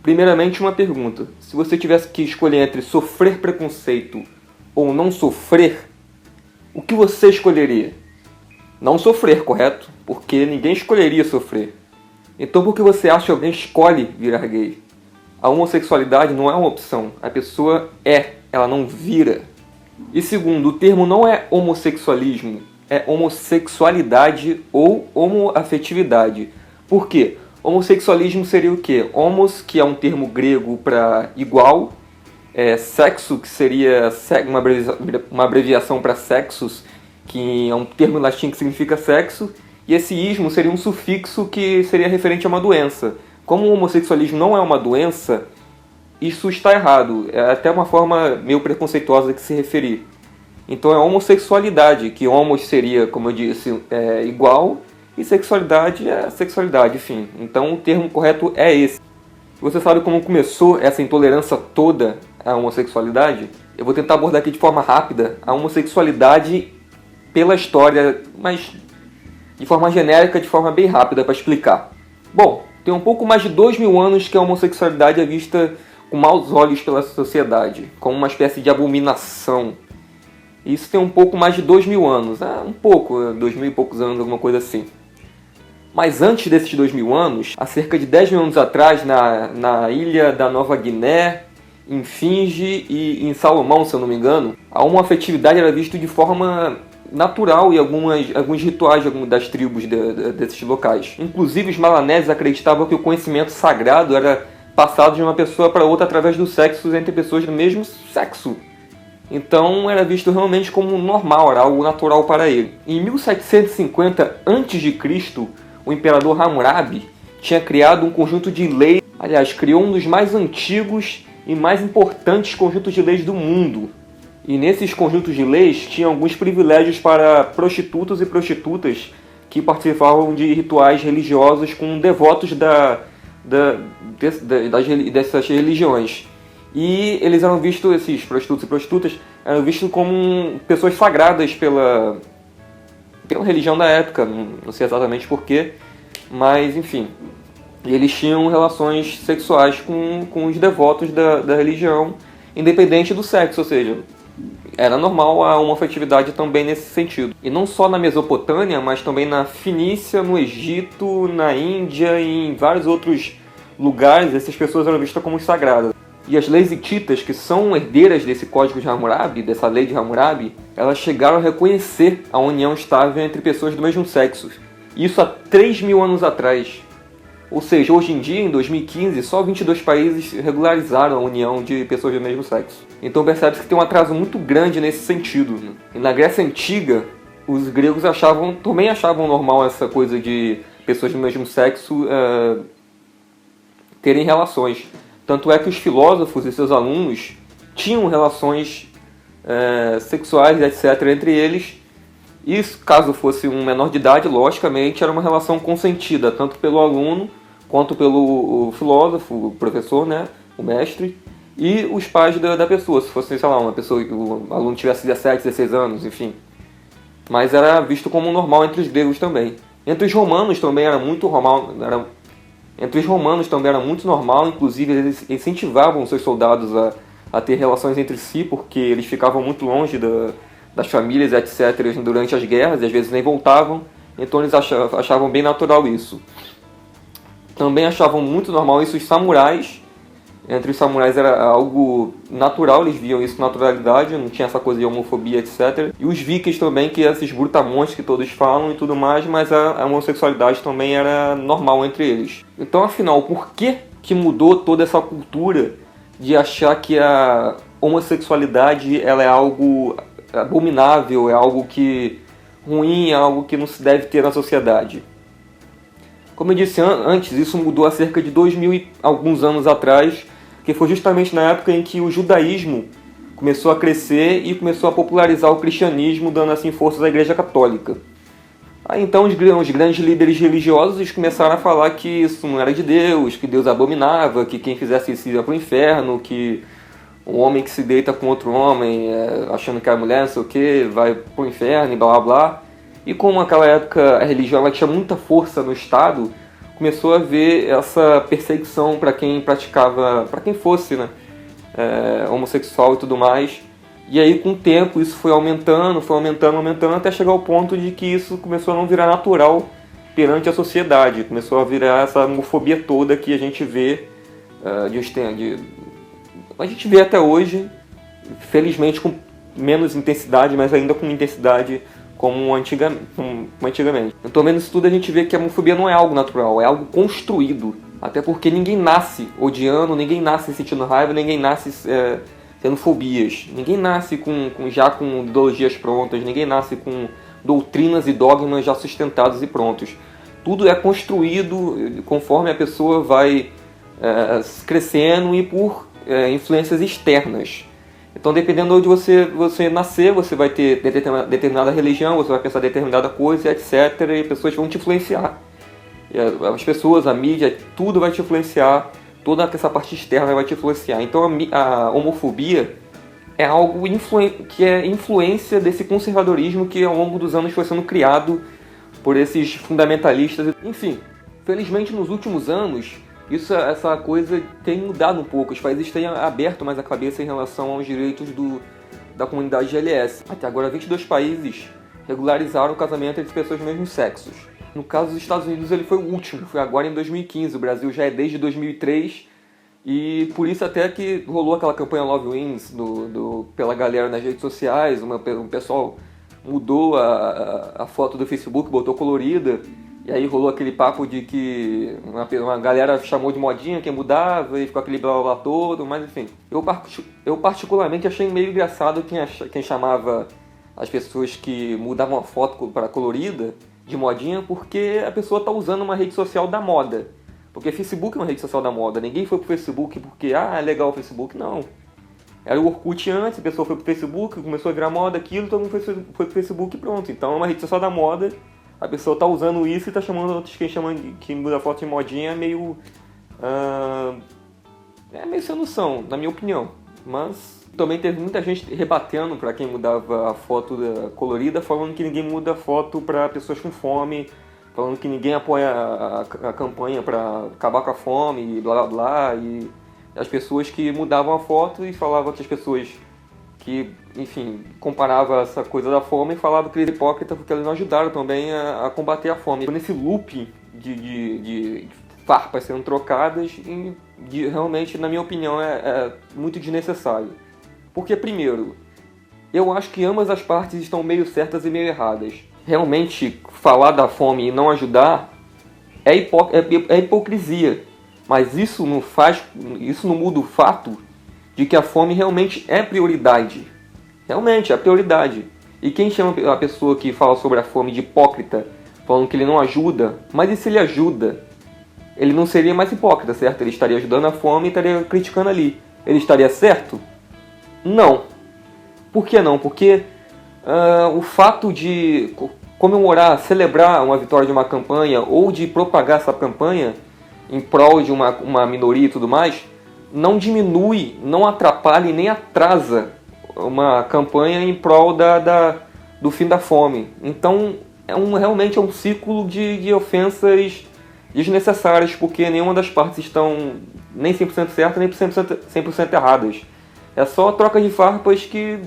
Primeiramente, uma pergunta. Se você tivesse que escolher entre sofrer preconceito ou não sofrer, o que você escolheria? Não sofrer, correto? Porque ninguém escolheria sofrer. Então por que você acha que alguém escolhe virar gay? A homossexualidade não é uma opção. A pessoa é, ela não vira. E segundo, o termo não é homossexualismo, é homossexualidade ou homoafetividade. Por quê? Homossexualismo seria o quê? Homos, que é um termo grego para igual, sexo, que seria uma abreviação para sexus, que é um termo em latim que significa sexo, e esse ismo seria um sufixo que seria referente a uma doença. Como o homossexualismo não é uma doença, isso está errado. É até uma forma meio preconceituosa de se referir. Então é homossexualidade, que homos seria, como eu disse, igual, e sexualidade é sexualidade, enfim. Então o termo correto é esse. Você sabe como começou essa intolerância toda à homossexualidade? Eu vou tentar abordar aqui de forma rápida a homossexualidade pela história, mas de forma genérica, de forma bem rápida para explicar. Bom, tem um pouco mais de 2000 anos que a homossexualidade é vista com maus olhos pela sociedade, como uma espécie de abominação. Isso tem um pouco mais de 2000 anos, um pouco, 2000 e poucos anos, alguma coisa assim. Mas antes desses 2000 anos, há cerca de 10 mil anos atrás, na ilha da Nova Guiné, em Finge e em Salomão, se eu não me engano, a homoafetividade era vista de forma natural em alguns rituais das tribos desses locais. Inclusive, os malaneses acreditavam que o conhecimento sagrado era passado de uma pessoa para outra através do sexo entre pessoas do mesmo sexo. Então era visto realmente como normal, era algo natural para ele. Em 1750 a.C., o imperador Hammurabi tinha criado um conjunto de leis, aliás, criou um dos mais antigos e mais importantes conjuntos de leis do mundo. E nesses conjuntos de leis tinha alguns privilégios para prostitutos e prostitutas que participavam de rituais religiosos com devotos dessas religiões. E eles eram vistos, esses prostitutos e prostitutas, eram vistos como pessoas sagradas pela religião da época, não sei exatamente porquê, mas enfim. E eles tinham relações sexuais com os devotos da religião, independente do sexo, ou seja, era normal a homoafetividade também nesse sentido. E não só na Mesopotâmia, mas também na Fenícia, no Egito, na Índia e em vários outros lugares, essas pessoas eram vistas como sagradas. E as leis hititas, que são herdeiras desse código de Hammurabi, dessa lei de Hammurabi, elas chegaram a reconhecer a união estável entre pessoas do mesmo sexo. Isso há 3 mil anos atrás. Ou seja, hoje em dia, em 2015, só 22 países regularizaram a união de pessoas do mesmo sexo. Então percebe-se que tem um atraso muito grande nesse sentido. E na Grécia Antiga, os gregos também achavam normal essa coisa de pessoas do mesmo sexo terem relações. Tanto é que os filósofos e seus alunos tinham relações sexuais, etc., entre eles. Isso, caso fosse um menor de idade, logicamente, era uma relação consentida, tanto pelo aluno, quanto pelo filósofo, o professor, né, o mestre, e os pais da pessoa, se fosse, sei lá, uma pessoa que o aluno tivesse 17, 16 anos, enfim. Mas era visto como normal entre os gregos também. Entre os romanos também era muito normal, inclusive eles incentivavam seus soldados a ter relações entre si, porque eles ficavam muito longe das famílias, etc., durante as guerras, e às vezes nem voltavam, então eles achavam bem natural isso. Também achavam muito normal isso os samurais. Entre os samurais era algo natural, eles viam isso com naturalidade, não tinha essa coisa de homofobia, etc. E os vikings também, que esses brutamontes que todos falam e tudo mais, mas a homossexualidade também era normal entre eles. Então, afinal, por que mudou toda essa cultura de achar que a homossexualidade ela é algo abominável, é algo que ruim, é algo que não se deve ter na sociedade? Como eu disse antes, isso mudou há cerca de 2000 e alguns anos atrás, que foi justamente na época em que o judaísmo começou a crescer e começou a popularizar o cristianismo, dando assim forças à Igreja Católica. Aí então os grandes líderes religiosos começaram a falar que isso não era de Deus, que Deus abominava, que quem fizesse isso ia para o inferno, que um homem que se deita com outro homem, achando que é mulher, não sei o que, vai para o inferno e blá blá blá. E como naquela época a religião ela tinha muita força no Estado, começou a haver essa perseguição para quem praticava, para quem fosse, né, homossexual e tudo mais. E aí, com o tempo, isso foi aumentando, até chegar ao ponto de que isso começou a não virar natural perante a sociedade. Começou a virar essa homofobia toda que a gente vê, a gente vê até hoje, felizmente com menos intensidade, mas ainda com intensidade como antigamente. Então, vendo isso tudo, a gente vê que a homofobia não é algo natural, é algo construído. Até porque ninguém nasce odiando, ninguém nasce sentindo raiva, ninguém nasce tendo fobias. Ninguém nasce já com ideologias prontas, ninguém nasce com doutrinas e dogmas já sustentados e prontos. Tudo é construído conforme a pessoa vai crescendo e por influências externas. Então, dependendo de onde você nascer, você vai ter determinada religião, você vai pensar determinada coisa, etc. E pessoas vão te influenciar. As pessoas, a mídia, tudo vai te influenciar. Toda essa parte externa vai te influenciar. Então, a homofobia é algo que é influência desse conservadorismo que ao longo dos anos foi sendo criado por esses fundamentalistas. Enfim, felizmente nos últimos anos, essa coisa tem mudado um pouco. Os países têm aberto mais a cabeça em relação aos direitos da comunidade GLS. Até agora, 22 países regularizaram o casamento entre pessoas do mesmo sexo. No caso dos Estados Unidos, ele foi o último, foi agora em 2015. O Brasil já é desde 2003 e por isso até que rolou aquela campanha Love Wins pela galera nas redes sociais. Um pessoal mudou a foto do Facebook, botou colorida. E aí rolou aquele papo de que uma galera chamou de modinha quem mudava e ficou aquele blá blá blá todo, mas enfim. Eu particularmente achei meio engraçado quem chamava as pessoas que mudavam a foto para colorida de modinha, porque a pessoa está usando uma rede social da moda. Porque Facebook é uma rede social da moda. Ninguém foi pro Facebook porque, é legal o Facebook. Não. Era o Orkut antes, a pessoa foi pro Facebook, começou a virar moda aquilo, todo mundo foi pro Facebook e pronto. Então é uma rede social da moda. A pessoa tá usando isso e tá chamando outros que muda a foto de modinha meio sem noção, na minha opinião. Mas também teve muita gente rebatendo pra quem mudava a foto colorida, falando que ninguém muda a foto pra pessoas com fome, falando que ninguém apoia a campanha pra acabar com a fome e blá blá blá. E as pessoas que mudavam a foto e falavam que as pessoas que, enfim, comparava essa coisa da fome e falava que eles eram hipócritas porque eles não ajudaram também a combater a fome. Nesse loop de farpas sendo trocadas, realmente, na minha opinião, é muito desnecessário. Porque, primeiro, eu acho que ambas as partes estão meio certas e meio erradas. Realmente, falar da fome e não ajudar é hipocrisia. Mas isso não muda o fato de que a fome realmente é prioridade. Realmente é prioridade. E quem chama a pessoa que fala sobre a fome de hipócrita, falando que ele não ajuda, mas e se ele ajuda? Ele não seria mais hipócrita, certo? Ele estaria ajudando a fome e estaria criticando ali. Ele estaria certo? Não. Por que não? Porque o fato de comemorar, celebrar uma vitória de uma campanha ou de propagar essa campanha em prol de uma minoria e tudo mais, não diminui, não atrapalha e nem atrasa uma campanha em prol do fim da fome. Então, realmente é um ciclo de ofensas desnecessárias, porque nenhuma das partes estão nem 100% certas, nem 100% erradas. É só troca de farpas que,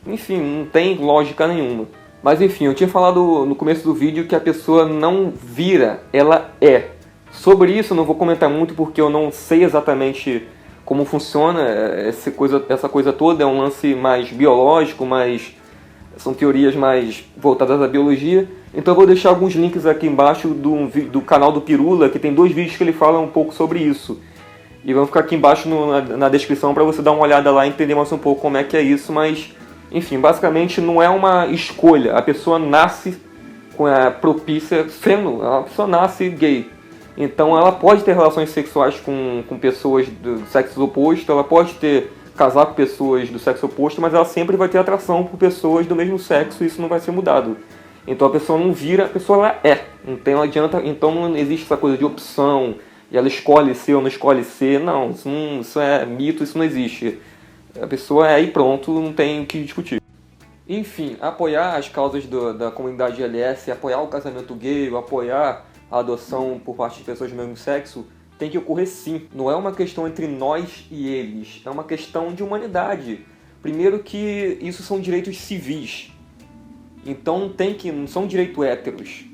enfim, não tem lógica nenhuma. Mas enfim, eu tinha falado no começo do vídeo que a pessoa não vira, ela é. Sobre isso eu não vou comentar muito porque eu não sei exatamente como funciona essa coisa toda. É um lance mais biológico, são teorias mais voltadas à biologia. Então eu vou deixar alguns links aqui embaixo do canal do Pirula, que tem 2 vídeos que ele fala um pouco sobre isso. E vão ficar aqui embaixo na descrição para você dar uma olhada lá e entender mais um pouco como é que é isso. Mas, enfim, basicamente não é uma escolha. A pessoa nasce com a propícia a pessoa nasce gay. Então ela pode ter relações sexuais com pessoas do sexo oposto, ela pode casar com pessoas do sexo oposto, mas ela sempre vai ter atração por pessoas do mesmo sexo e isso não vai ser mudado. Então a pessoa não vira, a pessoa ela é. Não adianta, então não existe essa coisa de opção, e ela escolhe ser ou não escolhe ser. Não, isso é mito, isso não existe. A pessoa é e pronto, não tem o que discutir. Enfim, apoiar as causas da comunidade LS, apoiar o casamento gay, apoiar a adoção por parte de pessoas do mesmo sexo, tem que ocorrer sim. Não é uma questão entre nós e eles, é uma questão de humanidade. Primeiro que isso são direitos civis, então não são direitos héteros.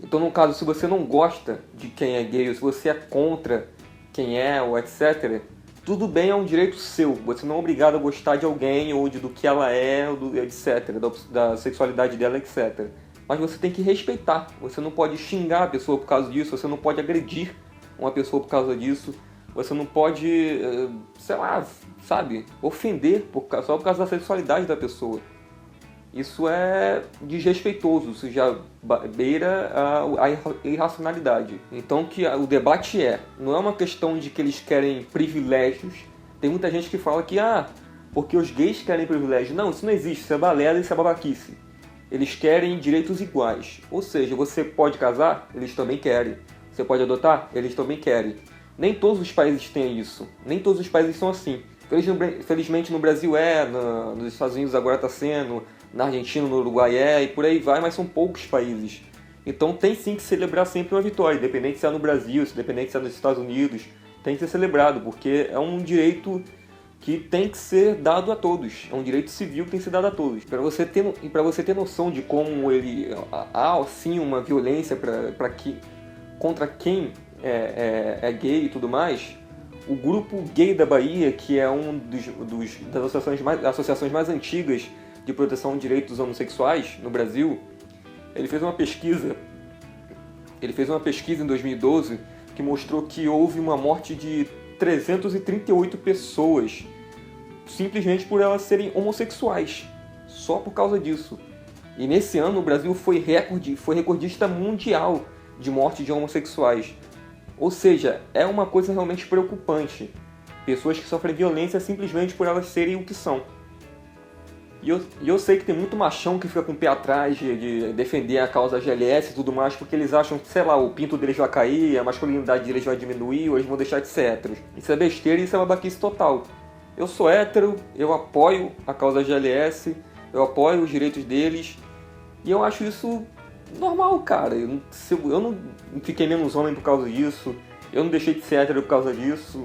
Então, no caso, se você não gosta de quem é gay, ou se você é contra quem é, ou etc., tudo bem, é um direito seu. Você não é obrigado a gostar de alguém, ou do que ela é, ou etc., da sexualidade dela, etc. Mas você tem que respeitar. Você não pode xingar a pessoa por causa disso, você não pode agredir uma pessoa por causa disso, você não pode, sei lá, sabe, ofender só por causa da sexualidade da pessoa. Isso é desrespeitoso, isso já beira a irracionalidade. Então o debate não é uma questão de que eles querem privilégios. Tem muita gente que fala que, porque os gays querem privilégios. Não, isso não existe, isso é balela, isso é babaquice. Eles querem direitos iguais. Ou seja, você pode casar, eles também querem. Você pode adotar, eles também querem. Nem todos os países têm isso, nem todos os países são assim. Felizmente no Brasil nos Estados Unidos agora está sendo, na Argentina, no Uruguai e por aí vai, mas são poucos países. Então tem sim que celebrar sempre uma vitória, independente se é no Brasil, independente se é nos Estados Unidos, tem que ser celebrado, porque é um direito que tem que ser dado a todos, é um direito civil que tem que ser dado a todos. Para você ter noção de como há sim uma violência contra quem é gay e tudo mais, o grupo Gay da Bahia, que é das associações mais antigas de proteção de direitos dos homossexuais no Brasil, ele fez uma pesquisa em 2012 que mostrou que houve uma morte de 338 pessoas simplesmente por elas serem homossexuais, só por causa disso. E nesse ano o Brasil foi recordista mundial de morte de homossexuais. Ou seja, é uma coisa realmente preocupante. Pessoas que sofrem violência simplesmente por elas serem o que são. E eu sei que tem muito machão que fica com o pé atrás de defender a causa GLS e tudo mais, porque eles acham que, sei lá, o pinto deles vai cair, a masculinidade deles vai diminuir, ou eles vão deixar de ser héteros. Isso é besteira e isso é uma babaquice total. Eu sou hétero, eu apoio a causa GLS, eu apoio os direitos deles, e eu acho isso normal, cara. Eu não fiquei menos homem por causa disso, eu não deixei de ser hétero por causa disso.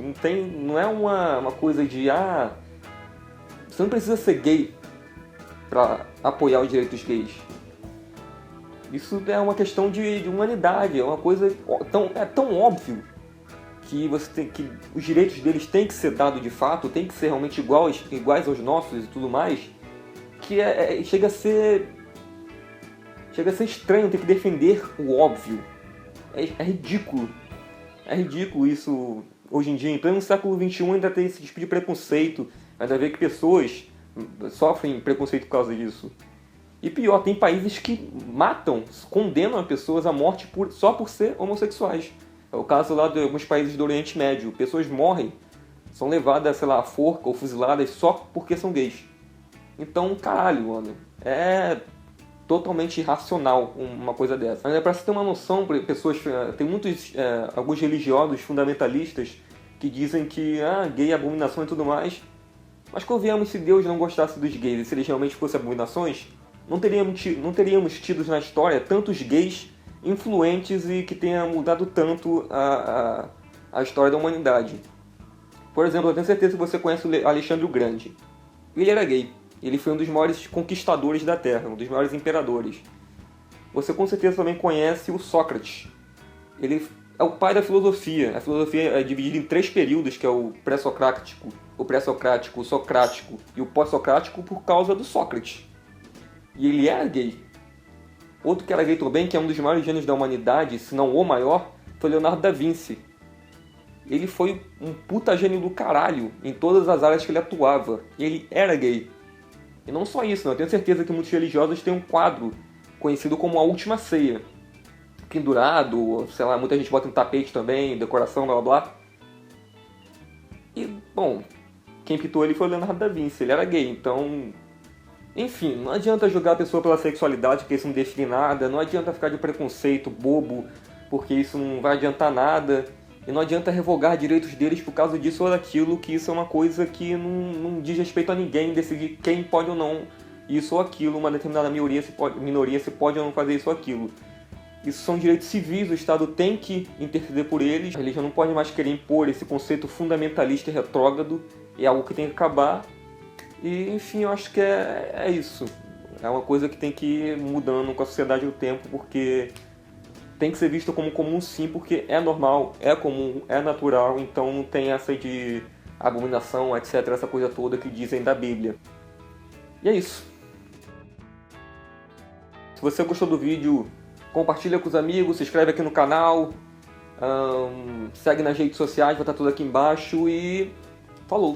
Não é uma coisa de, você não precisa ser gay para apoiar os direitos gays. Isso é uma questão de humanidade, é uma coisa tão óbvio que que os direitos deles têm que ser dados de fato, têm que ser realmente iguais aos nossos e tudo mais, que chega a ser estranho ter que defender o óbvio. É ridículo. É ridículo isso hoje em dia. Em pleno século XXI ainda tem esse tipo de preconceito, ainda vê que pessoas sofrem preconceito por causa disso. E pior, tem países que condenam as pessoas à morte só por ser homossexuais. É o caso lá de alguns países do Oriente Médio. Pessoas morrem, são levadas, sei lá, à forca ou fuziladas só porque são gays. Então, caralho, mano, é totalmente irracional uma coisa dessa. Mas pra você ter uma noção, tem alguns religiosos fundamentalistas que dizem que gay é abominação e tudo mais. Mas convenhamos, se Deus não gostasse dos gays e se eles realmente fossem abominações, não teríamos tido na história tantos gays influentes e que tenha mudado tanto a história da humanidade. Por exemplo, eu tenho certeza que você conhece o Alexandre o Grande. Ele era gay. Ele foi um dos maiores conquistadores da Terra, um dos maiores imperadores. Você com certeza também conhece o Sócrates. Ele é o pai da filosofia. A filosofia é dividida em 3 períodos, que é o pré-socrático, o socrático e o pós-socrático, por causa do Sócrates. E ele era gay. Outro que era gay também, que é um dos maiores gênios da humanidade, se não o maior, foi Leonardo da Vinci. Ele foi um puta gênio do caralho em todas as áreas que ele atuava. E ele era gay. E não só isso, eu tenho certeza que muitos religiosos têm um quadro conhecido como A Última Ceia. Pendurado, sei lá, muita gente bota em tapete também, decoração, blá blá blá. E, bom, quem pintou ele foi o Leonardo da Vinci, ele era gay, então... Enfim, não adianta julgar a pessoa pela sexualidade, porque isso não define nada, não adianta ficar de preconceito bobo, porque isso não vai adiantar nada, e não adianta revogar direitos deles por causa disso ou daquilo, que isso é uma coisa que não diz respeito a ninguém decidir quem pode ou não isso ou aquilo, uma determinada minoria se pode ou não fazer isso ou aquilo. Isso são direitos civis, o Estado tem que interceder por eles. A religião não pode mais querer impor esse conceito fundamentalista e retrógrado. É algo que tem que acabar. E, enfim, eu acho que é isso. É uma coisa que tem que ir mudando com a sociedade no tempo, porque tem que ser visto como comum sim, porque é normal, é comum, é natural, então não tem essa de abominação, etc., essa coisa toda que dizem da Bíblia. E é isso. Se você gostou do vídeo, compartilha com os amigos, se inscreve aqui no canal, segue nas redes sociais, vai estar tudo aqui embaixo e falou!